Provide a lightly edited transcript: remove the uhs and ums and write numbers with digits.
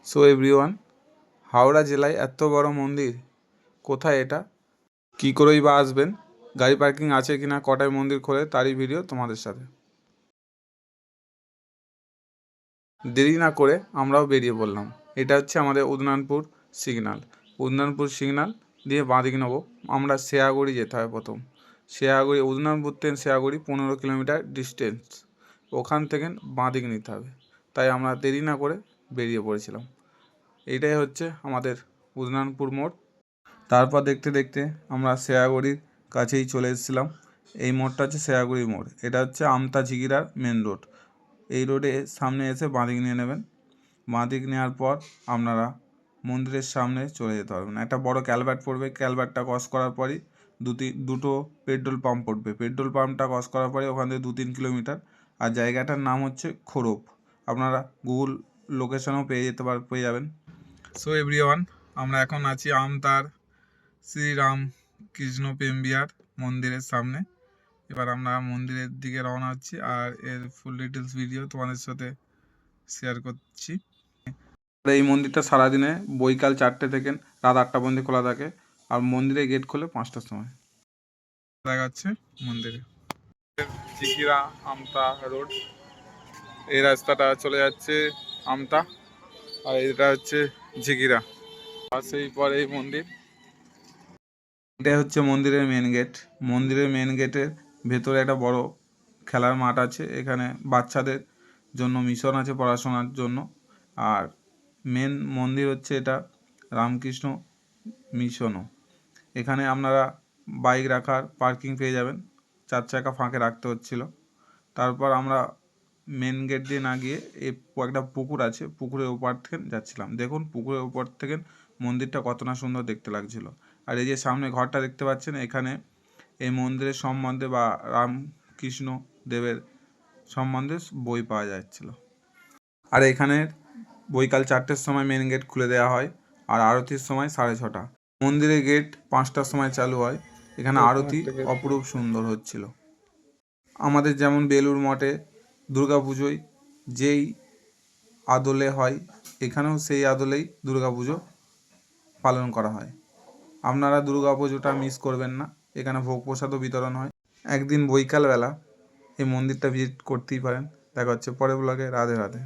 So everyone, Howrah জেলায় এত বড় মন্দির, কোথায় এটা, কী করেই বা আসবেন, গাড়ি পার্কিং আছে কিনা, কটায় মন্দির খোলে, তারই ভিডিও তোমাদের সাথে। দেরি না করে আমরাও বেরিয়ে পড়লাম। এটা হচ্ছে আমাদের উদনানপুর সিগন্যাল। উদনানপুর সিগন্যাল দিয়ে বাঁদিকে নেবো। আমরা শেয়াগুড়ি যেতে হয় প্রথম। শেয়াগুড়ি, উদনানপুর থেকে শেয়াগুড়ি 15 কিলোমিটার ডিস্টেন্স। ওখান থেকে বাঁদিক নিতে হবে। তাই আমরা দেরি না করে বেরিয়ে পড়েছিলাম। এইটাই হচ্ছে আমাদের উদনানপুর মোড়। তারপর দেখতে দেখতে আমরা শেয়াগুড়ির কাছেই চলে এসেছিলাম। এই মোড়টা হচ্ছে শেয়াগুড়ি মোড়। এটা হচ্ছে আমতা ঝিগিরার মেন রোড। এই রোডে সামনে এসে বাঁদিক নিয়ে নেবেন। বাঁদিক নেওয়ার পর আপনারা মন্দিরের সামনে চলে যেতে পারবেন। একটা বড় ক্যালভার্ট পড়বে। ক্যালভার্টটা ক্রস করার পরই দুটো পেট্রোল পাম্প পড়বে। পেট্রোল পাম্পটা ক্রস করার পরে ওখান থেকে 2-3 কিলোমিটার। আর জায়গাটার নাম হচ্ছে খোরব। আপনারা গুগল লোকেশনও পেয়ে যাবেন। সো এভরিওয়ান, আমরা এখন আছি আমতার শ্রীরাম কৃষ্ণ প্রেমবিহার মন্দিরের সামনে। এবার আমরা মন্দিরের দিকে রওনা হচ্ছি, আর এর ফুল ডিটেলস ভিডিও তোমাদের সাথে শেয়ার করছি। এই মন্দিরটা সারাদিনে বৈকাল 4টে থেকে রাত 8টা পর্যন্ত খোলা থাকে, আর মন্দিরের গেট খোলে 5টার সময়। দেখা যাচ্ছে মন্দিরে ঝিগিরা আমতা রোড। এই রাস্তাটা চলে যাচ্ছে আমতা, আর এটা হচ্ছে ঝিগিরা। আর সেই পরে এই মন্দির। এটা হচ্ছে মন্দিরের মেন গেট। মন্দিরের মেন গেটের ভেতরে একটা বড় খেলার মাঠ আছে। এখানে বাচ্চাদের জন্য মিশন আছে পড়াশোনার জন্য। আর মেন মন্দির হচ্ছে এটা রামকৃষ্ণ মিশনও। এখানে আপনারা বাইক রাখার পার্কিং পেয়ে যাবেন। 4 চাকা ফাঁকে রাখতে হচ্ছিল। তারপর আমরা মেন গেট দিয়ে না গিয়ে একটা পুকুর আছে, পুকুরের ওপার থেকে যাচ্ছিলাম। দেখুন পুকুরের ওপর থেকে মন্দিরটা কত না সুন্দর দেখতে লাগছিল। আর এই যে সামনে ঘরটা দেখতে পাচ্ছেন, এখানে এই মন্দিরের সম্বন্ধে বা রামকৃষ্ণ দেবের সম্বন্ধে বই পাওয়া যাচ্ছিল। আর এখানে বৈকাল 4টের সময় মেন গেট খুলে দেওয়া হয়, আর আরতির সময় 6:30। মন্দিরের গেট 5টার সময় চালু হয়। এখানে আরতি অপরূপ সুন্দর হচ্ছিল। আমাদের যেমন বেলুড় মঠে দুর্গাপুজোয় যেই আদলে হয়, এখানেও সেই আদলেই দুর্গাপুজো পালন করা হয়। আপনারা দুর্গাপুজোটা মিস করবেন না। এখানে ভোগ প্রসাদও বিতরণ হয়। একদিন বৈকালবেলা এই মন্দিরটা ভিজিট করতেই পারেন। দেখা হচ্ছে পরের ব্লগে। রাধে রাধে।